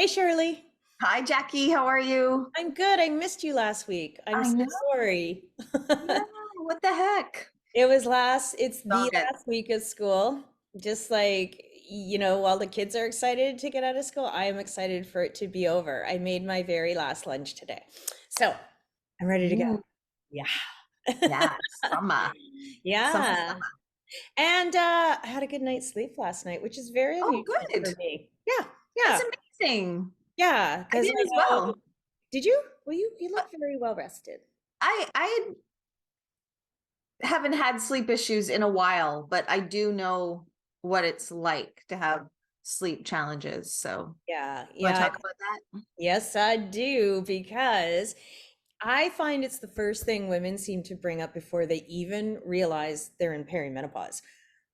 Hey Shirley, Hi, Jackie. How are you? I'm good. I missed you last week. I'm I so know. sorry. Yeah. What the heck? It's All the good. last week of school. Just like, while the kids are excited to get out of school, I am excited for it to be over. I made my very last lunch today. So I'm ready to go. Mm, Yeah. yeah, summer. Summer, Yeah. summer. And I had a good night's sleep last night, which is very Oh, unusual for good. me. Yeah. That's Yeah. amazing. Yeah. I Because did I as know, well. did you? Well, you Uh, look very well rested. I haven't had sleep issues in a while, but I do know what it's like to have sleep challenges. So, Yeah, want to yeah, talk about that? yes, I do, because I find it's the first thing women seem to bring up before they even realize they're in perimenopause.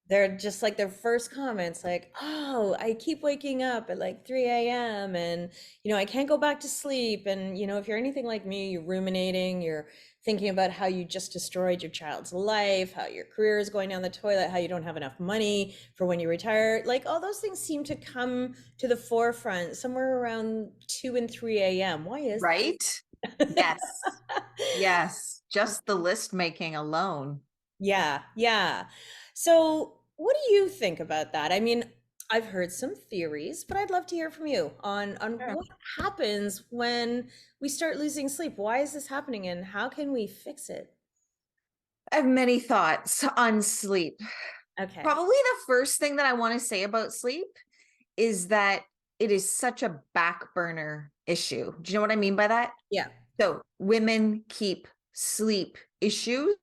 They're just like their first comments, like, "Oh, I keep waking up at like 3 a.m. and I can't go back to sleep." And if you're anything like me, you're ruminating, you're thinking about how you just destroyed your child's life, how your career is going down the toilet, how you don't have enough money for when you retire. Like all those things seem to come to the forefront somewhere around 2 and 3 a.m. Why is Right? that? Yes. Yes. Just the list making alone. Yeah, yeah. So, what do you think about that? I mean, I've heard some theories, but I'd love to hear from you on Sure. what happens when we start losing sleep. Why is this happening and how can we fix it? I have many thoughts on sleep. Okay. Probably the first thing that I want to say about sleep is that it is such a back burner issue. Do you know what I mean by that? Yeah. So, women keep sleep issues,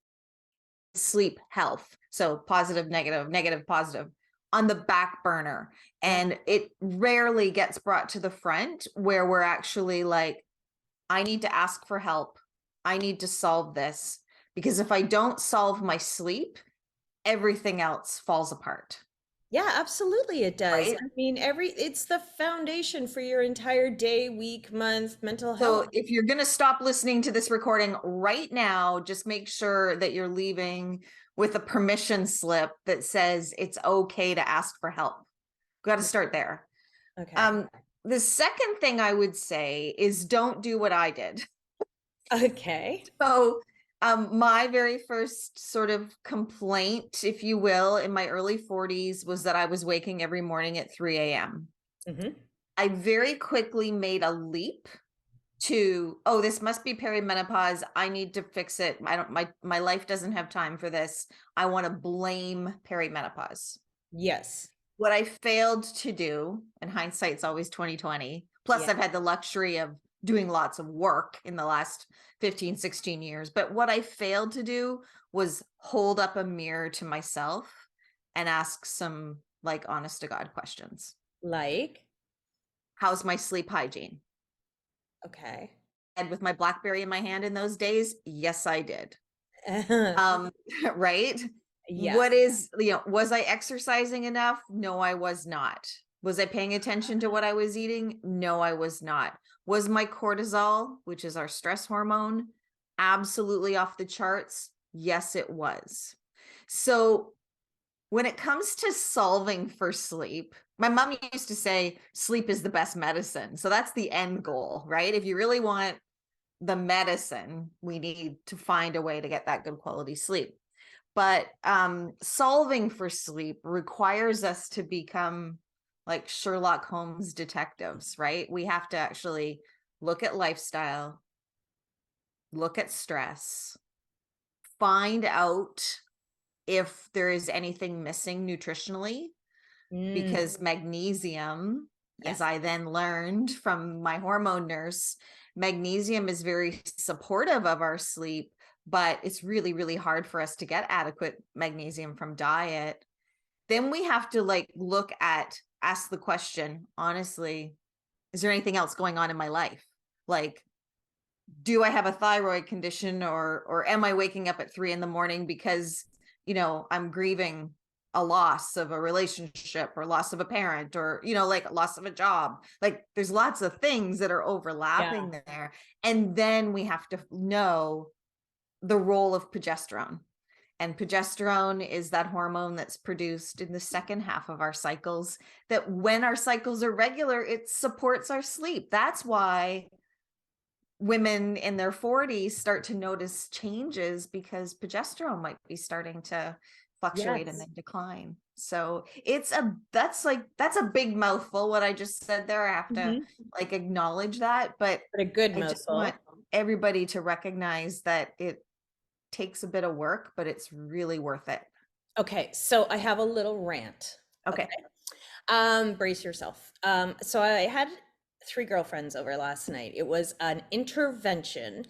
sleep health. So, positive, negative, negative, positive on the back burner. Yeah. And it rarely gets brought to the front where we're actually like, I need to ask for help. I need to solve this. Because if I don't solve my sleep, everything else falls apart, Yeah, absolutely it does. right? I mean, it's the foundation for your entire day, week, month, mental So health. if you're going to stop listening to this recording right now, just make sure that you're leaving with a permission slip that says it's okay to ask for help. Got to start there. Okay. Um, the second thing I would say is don't do what I did. Okay. So, my very first sort of complaint, if you will, in my early 40s was that I was waking every morning at 3 a.m. Hmm. I very quickly made a leap to, oh, this must be perimenopause. I need to fix it. I don't, my life doesn't have time for this. I want to blame perimenopause. Yes. What I failed to do, and hindsight's always 2020. Plus Yeah. I've had the luxury of doing lots of work in the last 15, 16 years. But what I failed to do was hold up a mirror to myself and ask some like honest to God questions. Like, How's my sleep hygiene? okay. And with my BlackBerry in my hand in those days, yes, I did. Um, right? Yes. What is, was I exercising enough? No, I was not. Was I paying attention to what I was eating? No, I was not. Was my cortisol, which is our stress hormone, absolutely off the charts? Yes, it was. So when it comes to solving for sleep, my mom used to say sleep is the best medicine. So that's the end goal, right? If you really want the medicine, we need to find a way to get that good quality sleep. But solving for sleep requires us to become like Sherlock Holmes detectives, right? We have to actually look at lifestyle, look at stress, find out if there is anything missing nutritionally, Mm, because magnesium, as yes. I then learned from my hormone nurse, magnesium is very supportive of our sleep, but it's really, really hard for us to get adequate magnesium from diet. Then we have to like ask the question, honestly, is there anything else going on in my life? Like, do I have a thyroid condition, or am I waking up at 3 in the morning because, I'm grieving a loss of a relationship or loss of a parent, or, like loss of a job. Like there's lots of things that are Yeah. overlapping there. And then we have to know the role of progesterone. And progesterone is that hormone that's produced in the second half of our cycles, that when our cycles are regular, it supports our sleep. That's why women in their 40s start to notice changes, because progesterone might be starting to fluctuate and Yes. then decline. So that's a big mouthful what I just said there. I have to Mhm. like acknowledge that, but But a good I just want mouthful. everybody to recognize that it takes a bit of work, but it's really worth it. Okay, so I have a little rant. Okay. Okay. Brace yourself. So I had three girlfriends over last night. It was an intervention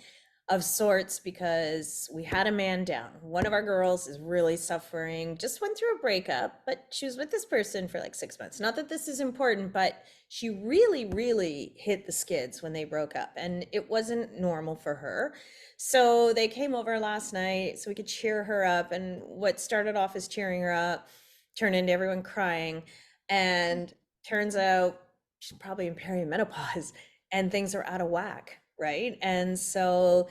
of sorts because we had a man down. One of our girls is really suffering, just went through a breakup, but she was with this person for like 6 months. Not that this is important, but she really, really hit the skids when they broke up, and it wasn't normal for her. So they came over last night so we could cheer her up. And what started off as cheering her up turned into everyone crying. And turns out she's probably in perimenopause and things are out of whack, right? And so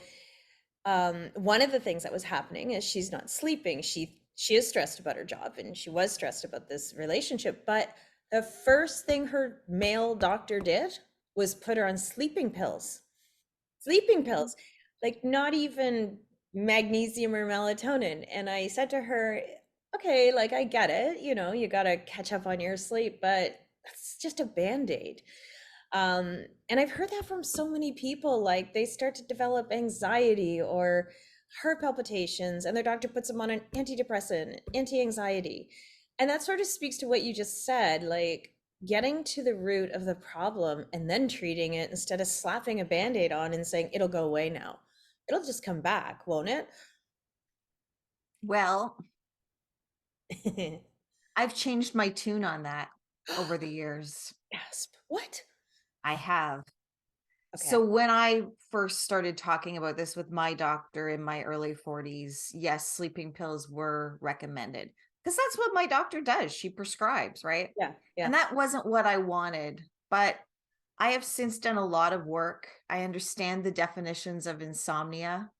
one of the things that was happening is she's not sleeping. She is stressed about her job and she was stressed about this relationship. But the first thing her male doctor did was put her on sleeping pills. Sleeping pills, like not even magnesium or melatonin. And I said to her, okay, like I get it, you got to catch up on your sleep, but it's just a band-aid. And I've heard that from so many people, like they start to develop anxiety or heart palpitations, and their doctor puts them on an antidepressant, anti-anxiety. And that sort of speaks to what you just said, like getting to the root of the problem and then treating it instead of slapping a band-aid on and saying it'll go away now. It'll just come back, won't it? Well, I've changed my tune on that over the years. Gasp. What? I have. Okay. So when I first started talking about this with my doctor in my early 40s, yes, sleeping pills were recommended because that's what my doctor does. She prescribes, right? Yeah, yeah. And that wasn't what I wanted, but I have since done a lot of work. I understand the definitions of insomnia,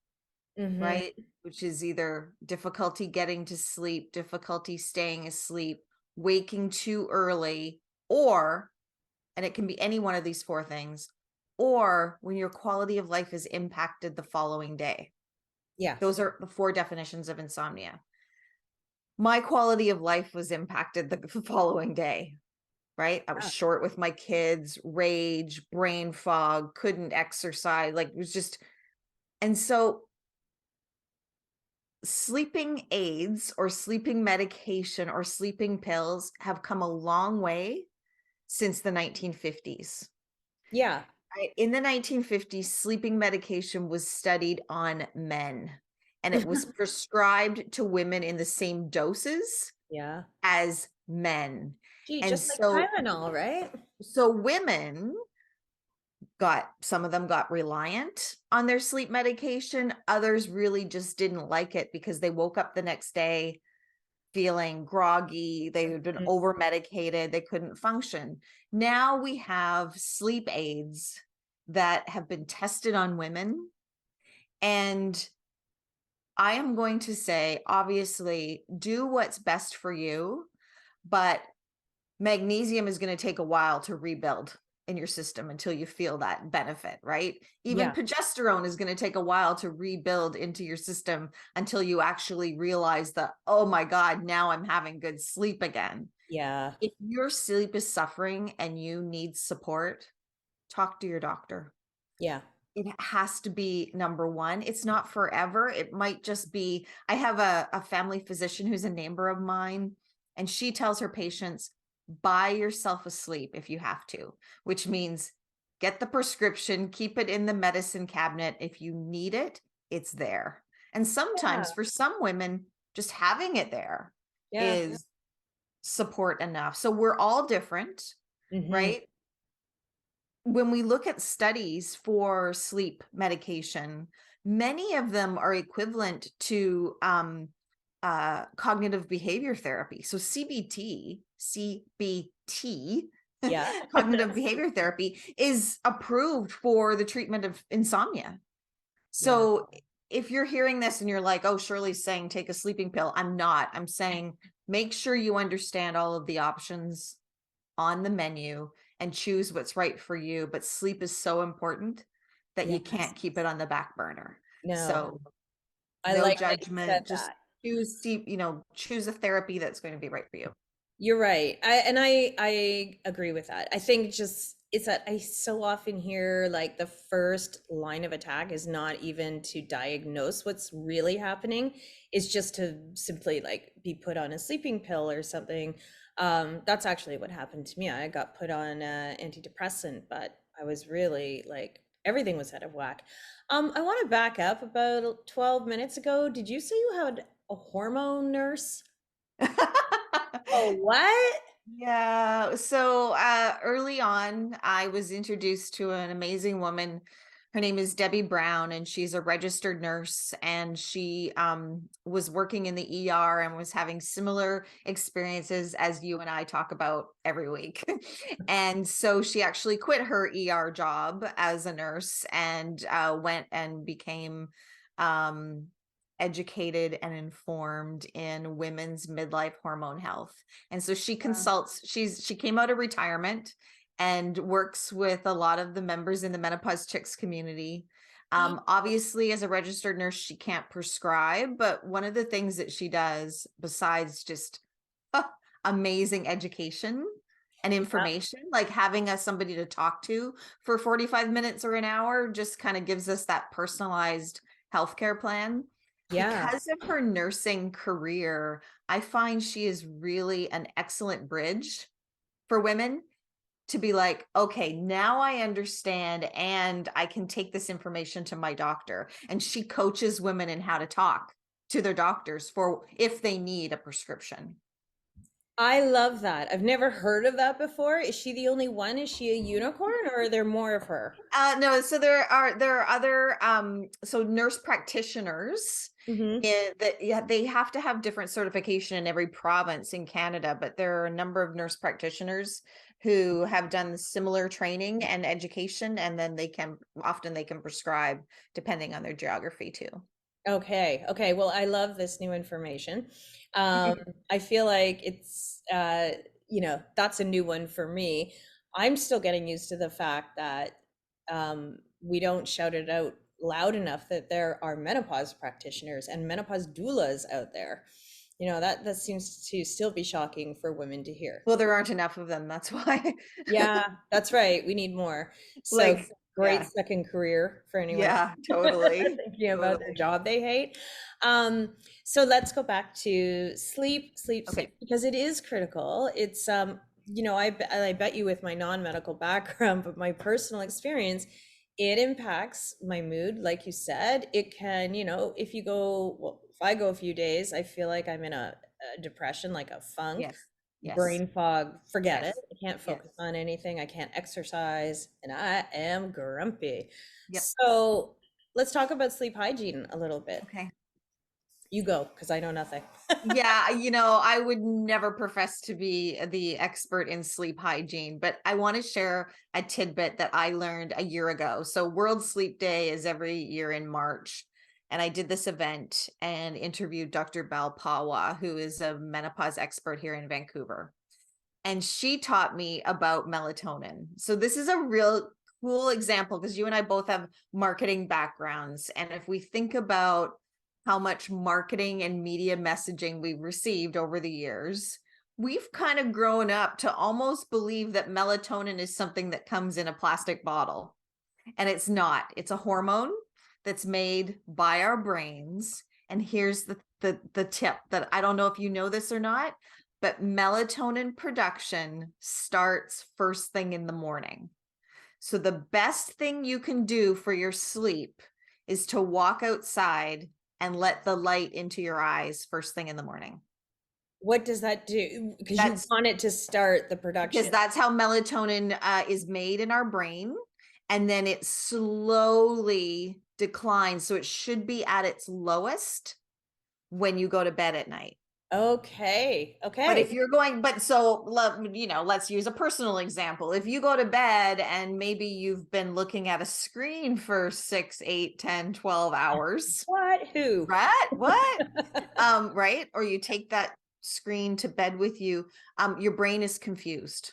Mm-hmm. right? Which is either difficulty getting to sleep, difficulty staying asleep, waking too early, or, and it can be any one of these four things, or when your quality of life is impacted the following day. Yeah. Those are the four definitions of insomnia. My quality of life was impacted the following day, right? I was Yeah. short with my kids, rage, brain fog, couldn't exercise. Like it was just, and so sleeping aids or sleeping medication or sleeping pills have come a long way since the 1950s. Yeah. In the 1950s, sleeping medication was studied on men, and it was prescribed to women in the same doses Yeah. as men. Gee, And just like so Tylenol, right? women got, some of them got reliant on their sleep medication, others really just didn't like it because they woke up the next day feeling groggy, they had been Mm. over medicated, they couldn't function. Now we have sleep aids that have been tested on women. And I am going to say, obviously, do what's best for you, but magnesium is going to take a while to rebuild in your system until you feel that benefit, right? Even Yeah. progesterone is going to take a while to rebuild into your system until you actually realize that, oh my God, now I'm having good sleep again. Yeah. If your sleep is suffering and you need support, talk to your doctor. Yeah. It has to be number one. It's not forever. It might just be, I have a family physician who's a neighbor of mine, and she tells her patients, buy yourself a sleep if you have to, which means get the prescription, keep it in the medicine cabinet. If you need it, it's there. And Yeah. sometimes for some women, just having it there Yeah. is support enough. So we're all different, Mm-hmm. right? When we look at studies for sleep medication, many of them are equivalent to cognitive behavior therapy. So CBT, Yeah. cognitive behavior therapy, is approved for the treatment of insomnia. Yeah. So if you're hearing this and you're like, oh, Shirley's saying take a sleeping pill, I'm not. I'm saying make sure you understand all of the options on the menu and choose what's right for you. But sleep is so important that you Yes. can't keep it on the back burner. No, So I no like that you said judgment, just that. choose, choose a therapy that's going to be right for you. You're right. I agree with that. I think just it's that I so often hear like the first line of attack is not even to diagnose what's really happening. It's just to simply like be put on a sleeping pill or something. That's actually what happened to me. I got put on antidepressant, but I was really like everything was out of whack. I want to back up about 12 minutes ago. Did you say you had a hormone nurse? Oh, what? Yeah. So early on, I was introduced to an amazing woman. Her name is Debbie Brown, and she's a registered nurse. And she was working in the ER and was having similar experiences as you and I talk about every week. And so she actually quit her ER job as a nurse and went and became um, educated and informed in women's midlife hormone health. And so she Wow. consults, she came out of retirement and works with a lot of the members in the menopause chicks community. Obviously, as a registered nurse, she can't prescribe, but one of the things that she does, besides just amazing education and Yeah. information, like having us somebody to talk to for 45 minutes or an hour, just kind of gives us that personalized healthcare plan. Yeah. Because of her nursing career, I find she is really an excellent bridge for women to be like, okay, now I understand and I can take this information to my doctor. And she coaches women in how to talk to their doctors for if they need a prescription. I love that. I've never heard of that before. Is she the only one? Is she a unicorn or are there more of her? No, so there are other so nurse practitioners Hmm. that, yeah, they have to have different certification in every province in Canada, but there are a number of nurse practitioners who have done similar training and education, and then they can prescribe depending on their geography too. Okay. Okay. Well, I love this new information. Um, I feel like it's, that's a new one for me. I'm still getting used to the fact that we don't shout it out loud enough that there are menopause practitioners and menopause doulas out there. That seems to still be shocking for women to hear. Well, there aren't enough of them, that's why. Yeah, that's right. We need more. So Like, great yeah, second career for anyone yeah, totally, thinking about their totally. job they hate. Um, so let's go back to sleep, sleep, sleep, Okay. because it is critical. It's I bet you with my non-medical background, but my personal experience, it impacts my mood. Like you said, it can, if you go, well, if I go a few days, I feel like I'm in a depression, like a funk, Yes, yes, brain fog, forget it. yes, I can't yes. focus on anything. I can't exercise, and I am grumpy. Yep. So let's talk about sleep hygiene a little bit. Okay. You go, because I know nothing. Yeah, I would never profess to be the expert in sleep hygiene, but I want to share a tidbit that I learned a year ago. So, World Sleep Day is every year in March. And I did this event and interviewed Dr. Bal Pawa, who is a menopause expert here in Vancouver. And she taught me about melatonin. So, this is a real cool example because you and I both have marketing backgrounds. And if we think about how much marketing and media messaging we've received over the years, we've kind of grown up to almost believe that melatonin is something that comes in a plastic bottle. And it's not. It's a hormone that's made by our brains. And here's the tip that I don't know if you know this or not, but melatonin production starts first thing in the morning. So the best thing you can do for your sleep is to walk outside and let the light into your eyes first thing in the morning. What does that do? Because you That's want it to start the because production. that's how melatonin is made in our brain. And then it slowly declines. So it should be at its lowest when you go to bed at night. Okay. But Okay. if you're going, but so, let's use a personal example. If you go to bed and maybe you've been looking at a screen for 6, 8, 10, 12 hours, What? Who? right? What? Right? Or you take that screen to bed with you, your brain is confused.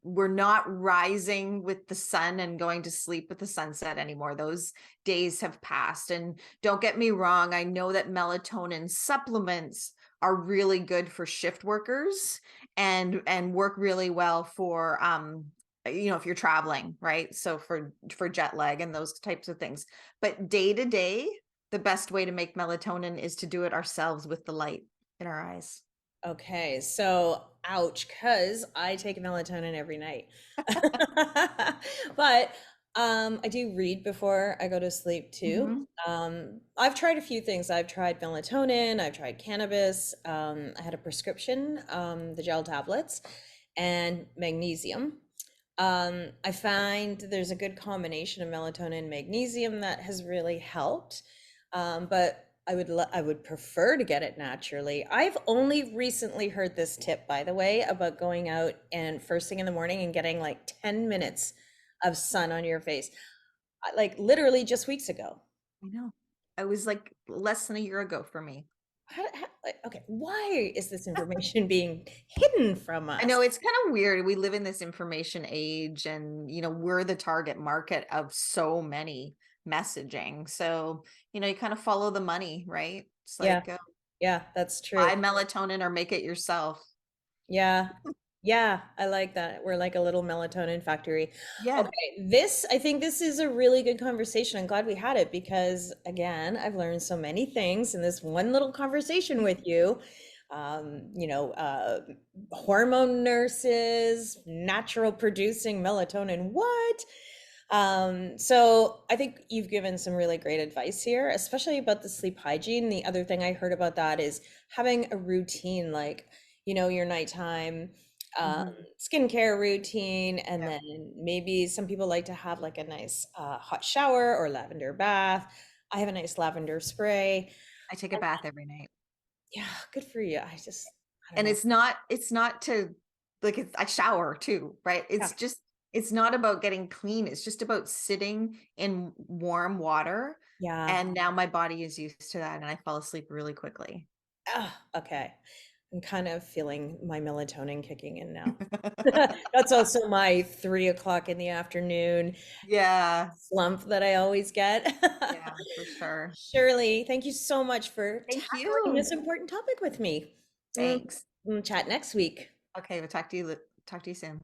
We're not rising with the sun and going to sleep with the sunset anymore. Those days have passed. And don't get me wrong, I know that melatonin supplements are really good for shift workers and work really well for if you're traveling, right? So for jet lag and those types of things. But day to day, the best way to make melatonin is to do it ourselves with the light in our eyes. Okay, so ouch, because I take melatonin every night. But I do read before I go to sleep too. Hmm. I've tried a few things. I've tried melatonin, I've tried cannabis, I had a prescription, the gel tablets, and magnesium. I find there's a good combination of melatonin and magnesium that has really helped. But I would prefer to get it naturally. I've only recently heard this tip, by the way, about going out and first thing in the morning and getting like 10 minutes of sun on your face. Like literally just weeks ago. I know. I was like less than a year ago for me. Like, okay, why is this information being hidden from I us? know it's kind of weird. We live in this information age and, we're the target market of so many messaging. So, you kind of follow the money, right? It's Yeah, like yeah, that's true. buy melatonin or make it yourself. Yeah. Yeah, I like that. We're like a little melatonin factory. Yeah. Okay, I think this is a really good conversation. I'm glad we had it because, again, I've learned so many things in this one little conversation with you. Um, you know, uh, Hormone nurses, natural producing melatonin. What? So I think you've given some really great advice here, especially about the sleep hygiene. The other thing I heard about that is having a routine, like, your nighttime um, Hmm. skincare routine, and Yeah. then maybe some people like to have like a nice hot shower or lavender bath. I have a nice lavender spray. I take a bath every night. Yeah, good for you. I don't And know. it's not to like I shower too, right? Yeah, It's not about getting clean. It's just about sitting in warm water. yeah. And now my body is used to that and I fall asleep really quickly. Okay. I'm kind of feeling my melatonin kicking in now. That's also my 3 o'clock in the afternoon Yeah. slump that I always get. Yeah, for sure. Shirley, thank you so much for Thank tackling you. this important topic with me. Mm, Thanks. Chat next week. Okay, we'll talk to you soon.